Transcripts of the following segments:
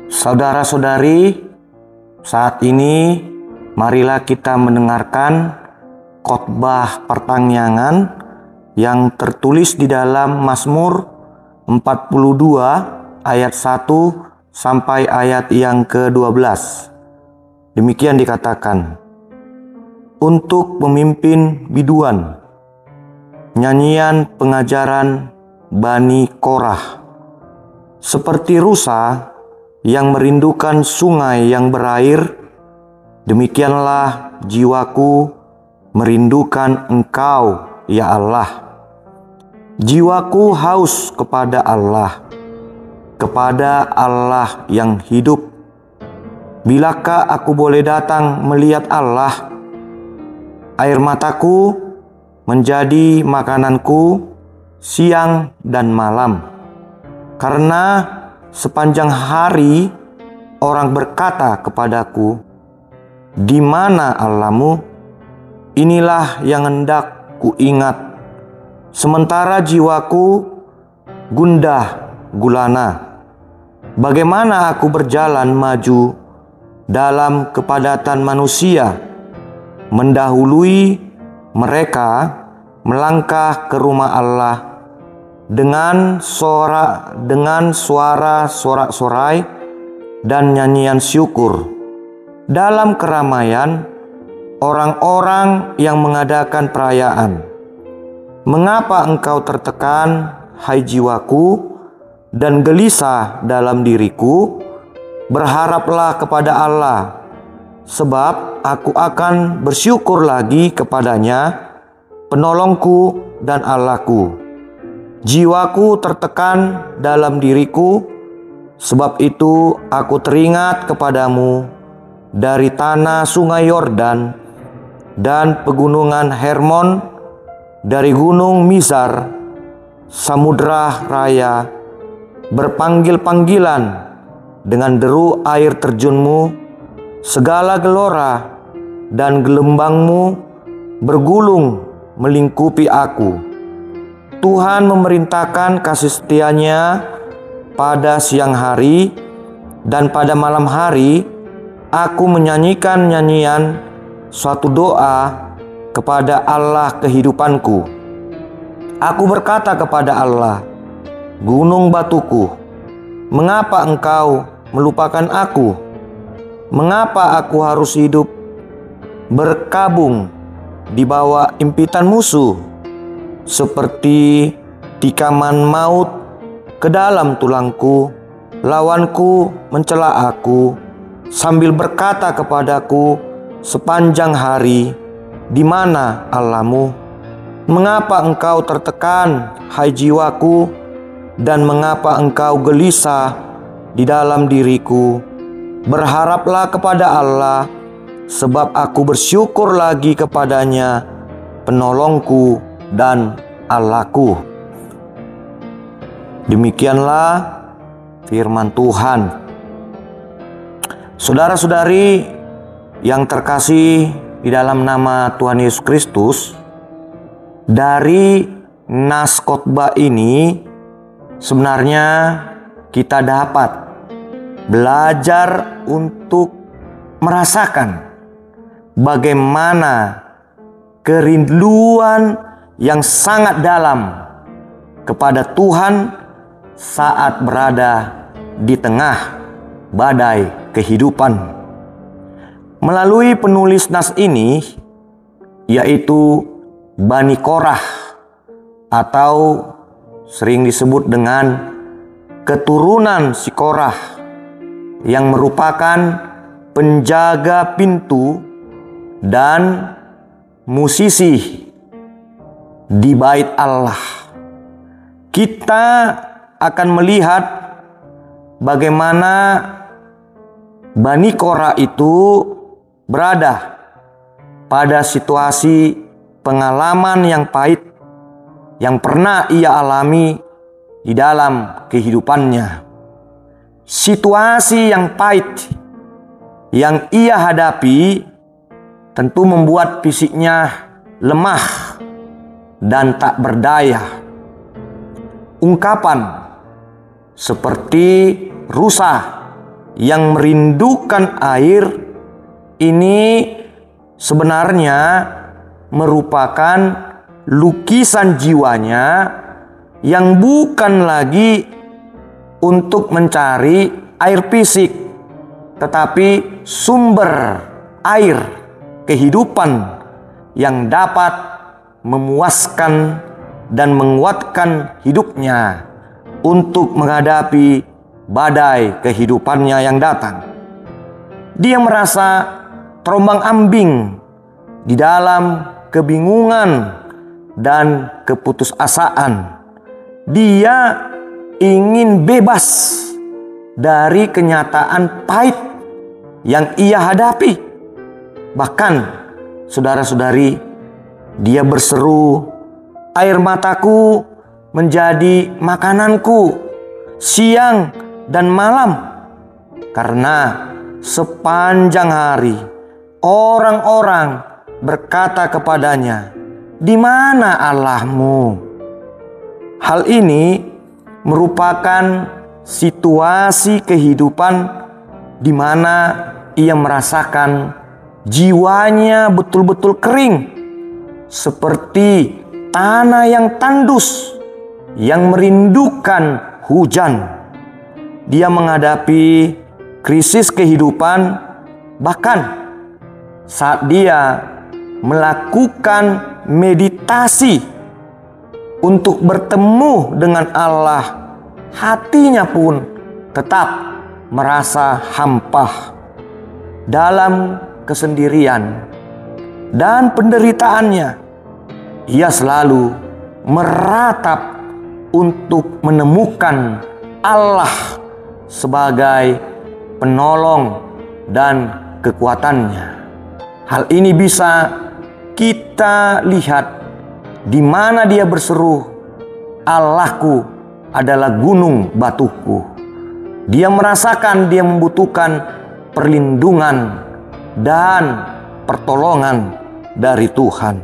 Saudara-saudari, saat ini marilah kita mendengarkan khotbah pertanyaan yang tertulis di dalam Mazmur 42 ayat 1 sampai ayat yang ke-12. Demikian dikatakan, untuk pemimpin biduan, nyanyian pengajaran Bani Korah. Seperti rusa yang merindukan sungai yang berair, demikianlah jiwaku merindukan Engkau, ya Allah. Jiwaku haus kepada Allah yang hidup. Bilakah aku boleh datang melihat Allah? Air mataku menjadi makananku siang dan malam. Karena sepanjang hari orang berkata kepadaku, "Di mana Allahmu?" Inilah yang hendak kuingat. Sementara jiwaku gundah gulana. Bagaimana aku berjalan maju dalam kepadatan manusia, mendahului mereka melangkah ke rumah Allah dengan suara sorak-sorai dan nyanyian syukur. Dalam keramaian orang-orang yang mengadakan perayaan. Mengapa engkau tertekan, hai jiwaku, dan gelisah dalam diriku? Berharaplah kepada Allah, sebab aku akan bersyukur lagi kepadanya, penolongku dan Allahku. Jiwaku tertekan dalam diriku, sebab itu aku teringat kepadamu dari tanah sungai Yordan dan pegunungan Hermon, dari gunung Mizar, samudra raya, berpanggil-panggilan dengan deru air terjunmu, segala gelora dan gelembangmu bergulung melingkupi aku. Tuhan memerintahkan kasih setianya pada siang hari, dan pada malam hari aku menyanyikan nyanyian suatu doa kepada Allah kehidupanku. Aku berkata kepada Allah, gunung batuku, mengapa engkau melupakan aku? Mengapa aku harus hidup berkabung di bawah impitan musuh? Seperti tikaman maut ke dalam tulangku, lawanku mencela aku, sambil berkata kepadaku sepanjang hari, di mana Allahmu? Mengapa engkau tertekan, hai jiwaku, dan mengapa engkau gelisah di dalam diriku? Berharaplah kepada Allah, sebab aku bersyukur lagi kepadanya, penolongku dan Allahku. Demikianlah firman Tuhan. Saudara-saudari yang terkasih di dalam nama Tuhan Yesus Kristus, dari nas khotbah ini sebenarnya kita dapat belajar untuk merasakan bagaimana kerinduan yang sangat dalam kepada Tuhan saat berada di tengah badai kehidupan. Melalui penulis nas ini, yaitu Bani Korah, atau sering disebut dengan keturunan si Korah, yang merupakan penjaga pintu dan musisi di bait Allah. Kita akan melihat bagaimana Bani Korah itu berada pada situasi pengalaman yang pahit yang pernah ia alami di dalam kehidupannya. Situasi yang pahit yang ia hadapi tentu membuat fisiknya lemah dan tak berdaya. Ungkapan seperti rusa yang merindukan air ini sebenarnya merupakan lukisan jiwanya yang bukan lagi untuk mencari air fisik, tetapi sumber air kehidupan yang dapat memuaskan dan menguatkan hidupnya untuk menghadapi badai kehidupannya yang datang. Dia merasa terombang-ambing di dalam kebingungan dan keputusasaan. Dia ingin bebas dari kenyataan pahit yang ia hadapi. Bahkan, saudara-saudari, dia berseru, "Air mataku menjadi makananku siang dan malam." Karena sepanjang hari orang-orang berkata kepadanya, "Di mana Allahmu?" Hal ini merupakan situasi kehidupan di mana ia merasakan jiwanya betul-betul kering, seperti tanah yang tandus yang merindukan hujan. Dia menghadapi krisis kehidupan, bahkan saat dia melakukan meditasi untuk bertemu dengan Allah, hatinya pun tetap merasa hampa dalam kesendirian dan penderitaannya. Ia selalu meratap untuk menemukan Allah sebagai penolong dan kekuatannya. Hal ini bisa kita lihat di mana dia berseru, "Allahku adalah gunung batuku." Dia merasakan dia membutuhkan perlindungan dan pertolongan dari Tuhan.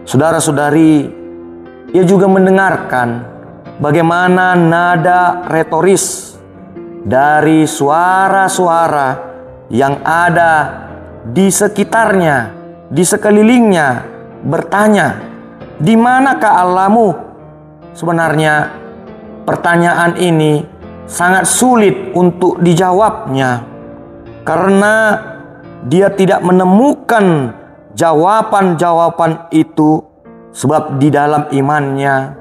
Saudara-saudari, ia juga mendengarkan bagaimana nada retoris dari suara-suara yang ada di sekitarnya, di sekelilingnya, bertanya, "Di manakah Allahmu?" Sebenarnya pertanyaan ini sangat sulit untuk dijawabnya, karena dia tidak menemukan jawaban-jawaban itu, sebab di dalam imannya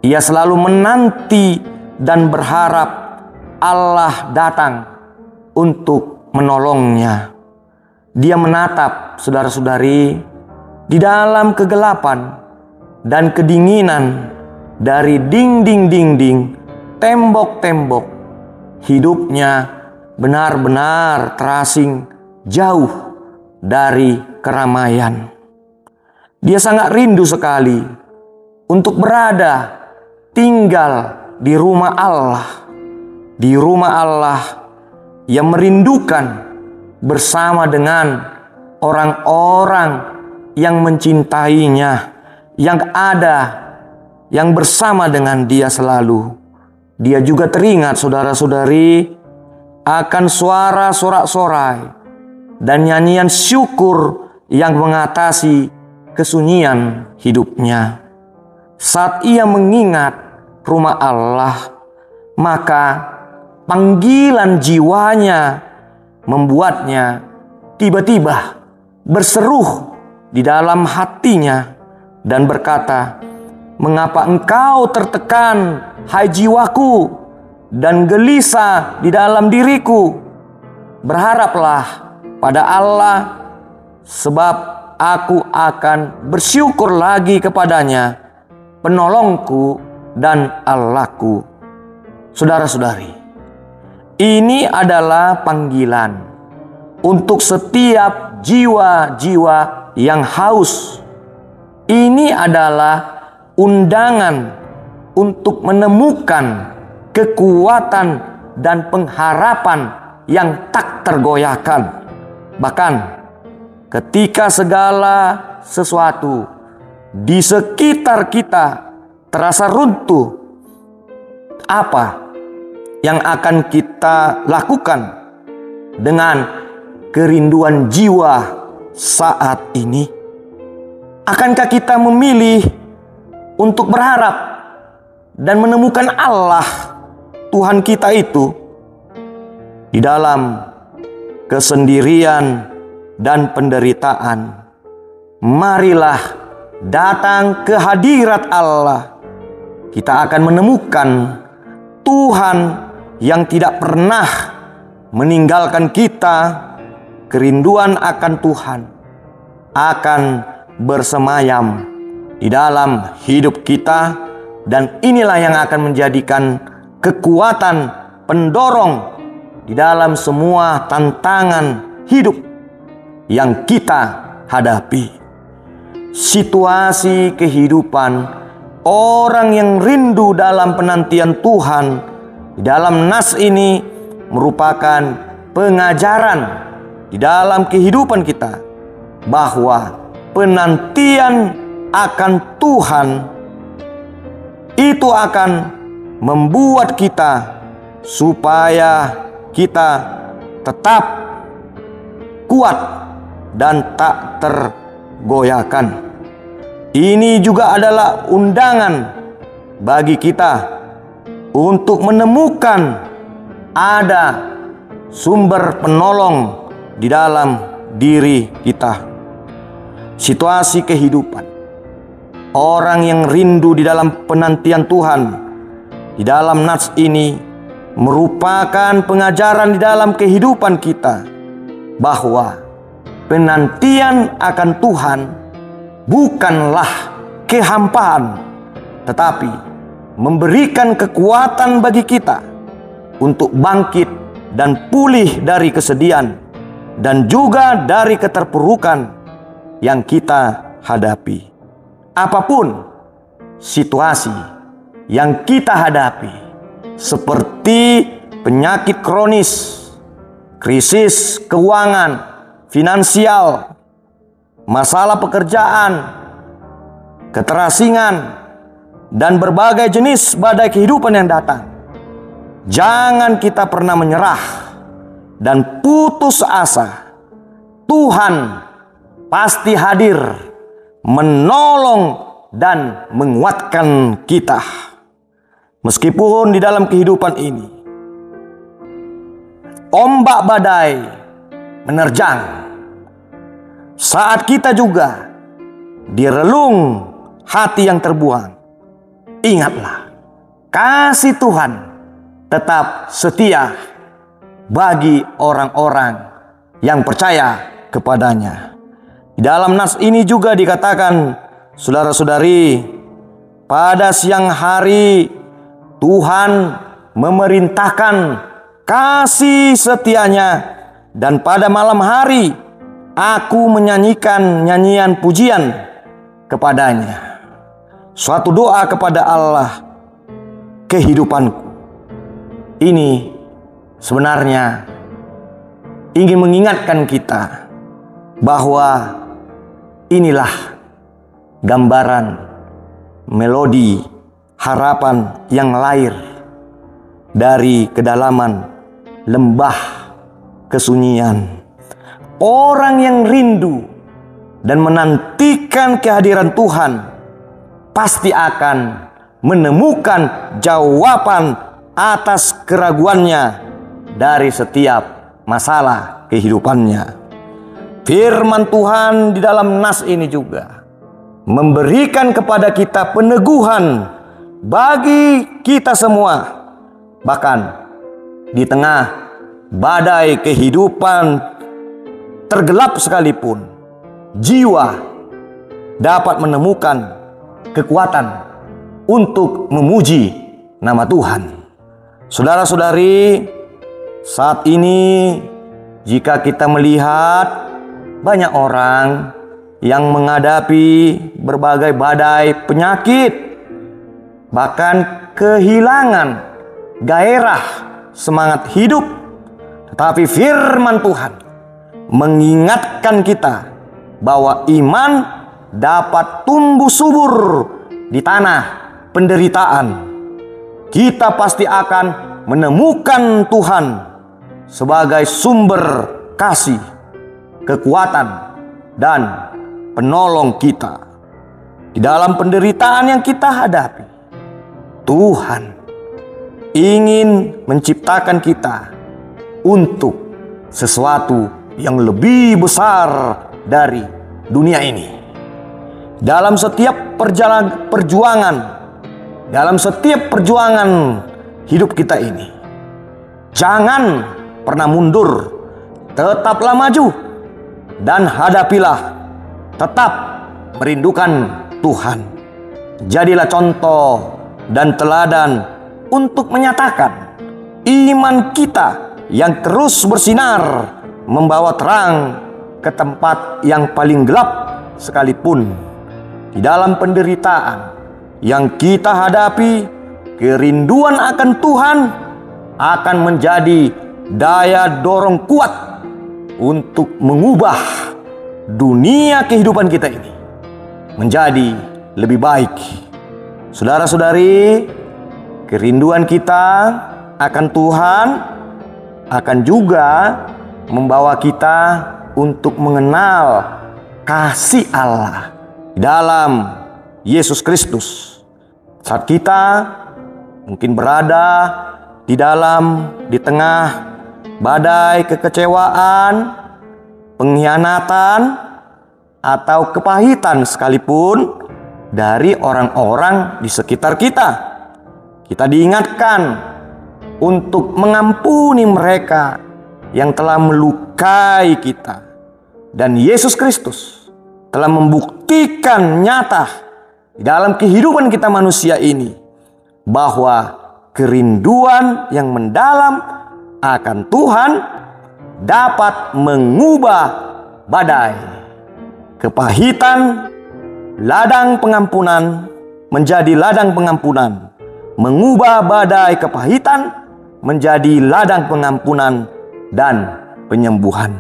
ia selalu menanti dan berharap Allah datang untuk menolongnya. Dia menatap, saudara-saudari, di dalam kegelapan dan kedinginan dari dinding-dinding, tembok-tembok. Hidupnya benar-benar terasing jauh dari keramaian. Dia sangat rindu sekali untuk berada, tinggal di rumah Allah. Di rumah Allah yang merindukan bersama dengan orang-orang yang mencintainya, yang ada, yang bersama dengan dia selalu. Dia juga teringat, saudara-saudari, akan suara sorak-sorai dan nyanyian syukur yang mengatasi kesunyian hidupnya. Saat ia mengingat rumah Allah, maka panggilan jiwanya membuatnya tiba-tiba berseru di dalam hatinya dan berkata, "Mengapa engkau tertekan, hai jiwaku, dan gelisah di dalam diriku? Berharaplah pada Allah, sebab aku akan bersyukur lagi kepadanya, penolongku dan Allahku." Saudara-saudari, ini adalah panggilan untuk setiap jiwa-jiwa yang haus. Ini adalah undangan untuk menemukan kekuatan dan pengharapan yang tak tergoyahkan. Bahkan ketika segala sesuatu di sekitar kita terasa runtuh, apa yang akan kita lakukan dengan kerinduan jiwa saat ini? Akankah kita memilih untuk berharap dan menemukan Allah Tuhan kita itu di dalam kesendirian dan penderitaan? Marilah datang ke hadirat Allah. Kita akan menemukan Tuhan yang tidak pernah meninggalkan kita. Kerinduan akan Tuhan akan bersemayam di dalam hidup kita, dan inilah yang akan menjadikan kekuatan pendorong di dalam semua tantangan hidup yang kita hadapi. Situasi kehidupan orang yang rindu dalam penantian Tuhan di dalam nas ini merupakan pengajaran di dalam kehidupan kita bahwa penantian akan Tuhan itu akan membuat kita supaya kita tetap kuat dan tak tergoyahkan. Ini juga adalah undangan bagi kita untuk menemukan ada sumber penolong di dalam diri kita. Situasi kehidupan orang yang rindu di dalam penantian Tuhan di dalam nats ini merupakan pengajaran di dalam kehidupan kita bahwa penantian akan Tuhan bukanlah kehampaan, tetapi memberikan kekuatan bagi kita untuk bangkit dan pulih dari kesedihan dan juga dari keterpurukan yang kita hadapi. Apapun situasi yang kita hadapi, seperti penyakit kronis, krisis keuangan, finansial, masalah pekerjaan, keterasingan, dan berbagai jenis badai kehidupan yang datang, jangan kita pernah menyerah dan putus asa. Tuhan pasti hadir menolong dan menguatkan kita. Meskipun di dalam kehidupan ini ombak badai menerjang, saat kita juga direlung hati yang terbuang, ingatlah kasih Tuhan tetap setia bagi orang-orang yang percaya kepadanya. Di dalam nas ini juga dikatakan, saudara-saudari, pada siang hari Tuhan memerintahkan kasih setianya, dan pada malam hari aku menyanyikan nyanyian pujian kepadanya. Suatu doa kepada Allah, kehidupanku ini sebenarnya ingin mengingatkan kita bahwa inilah gambaran melodi harapan yang lahir dari kedalaman lembah kesunyian. Orang yang rindu dan menantikan kehadiran Tuhan pasti akan menemukan jawaban atas keraguannya dari setiap masalah kehidupannya. Firman Tuhan di dalam nas ini juga memberikan kepada kita peneguhan bagi kita semua. Bahkan di tengah badai kehidupan tergelap sekalipun, jiwa dapat menemukan kekuatan untuk memuji nama Tuhan. Saudara-saudari, saat ini jika kita melihat banyak orang yang menghadapi berbagai badai penyakit, bahkan kehilangan gairah semangat hidup, tetapi firman Tuhan mengingatkan kita bahwa iman dapat tumbuh subur di tanah penderitaan. Kita pasti akan menemukan Tuhan sebagai sumber kasih, kekuatan, dan penolong kita di dalam penderitaan yang kita hadapi. Tuhan ingin menciptakan kita untuk sesuatu yang lebih besar dari dunia ini. Dalam setiap perjuangan, dalam setiap perjuangan hidup kita ini, jangan pernah mundur, tetaplah maju, dan hadapilah, tetap merindukan Tuhan. Jadilah contoh dan teladan untuk menyatakan iman kita yang terus bersinar, membawa terang ke tempat yang paling gelap sekalipun. Di dalam penderitaan yang kita hadapi, kerinduan akan Tuhan akan menjadi daya dorong kuat untuk mengubah dunia kehidupan kita ini menjadi lebih baik. Saudara-saudari, kerinduan kita akan Tuhan akan juga membawa kita untuk mengenal kasih Allah dalam Yesus Kristus. Saat kita mungkin berada di tengah badai kekecewaan, pengkhianatan, atau kepahitan sekalipun dari orang-orang di sekitar kita, kita diingatkan untuk mengampuni mereka yang telah melukai kita. Dan Yesus Kristus telah membuktikan nyata di dalam kehidupan kita manusia ini bahwa kerinduan yang mendalam akan Tuhan dapat mengubah badai kepahitan, ladang pengampunan menjadi ladang pengampunan, mengubah badai kepahitan menjadi ladang pengampunan dan penyembuhan.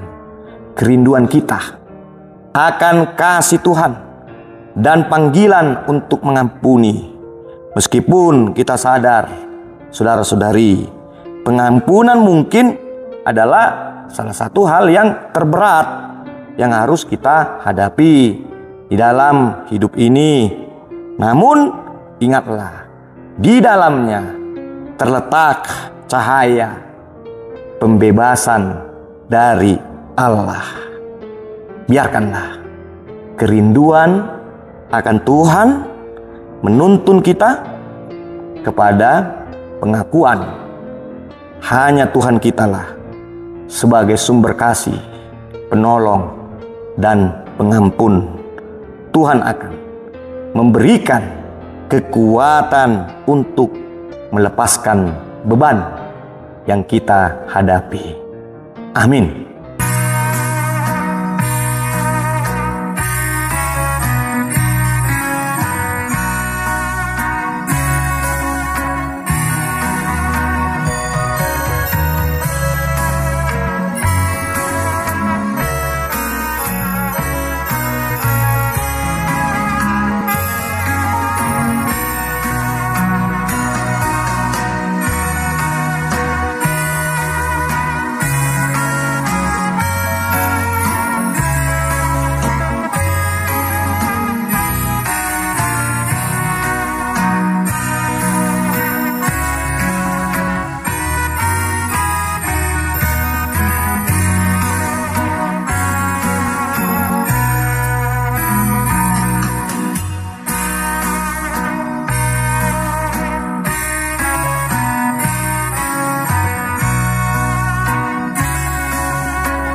Kerinduan kita akan kasih Tuhan dan panggilan untuk mengampuni. Meskipun kita sadar, saudara-saudari, pengampunan mungkin adalah salah satu hal yang terberat yang harus kita hadapi di dalam hidup ini. Namun ingatlah, di dalamnya terletak cahaya pembebasan dari Allah. Biarkanlah kerinduan akan Tuhan menuntun kita kepada pengakuan hanya Tuhan kitalah sebagai sumber kasih, penolong, dan pengampun. Tuhan akan memberikan kekuatan untuk melepaskan beban yang kita hadapi. Amin.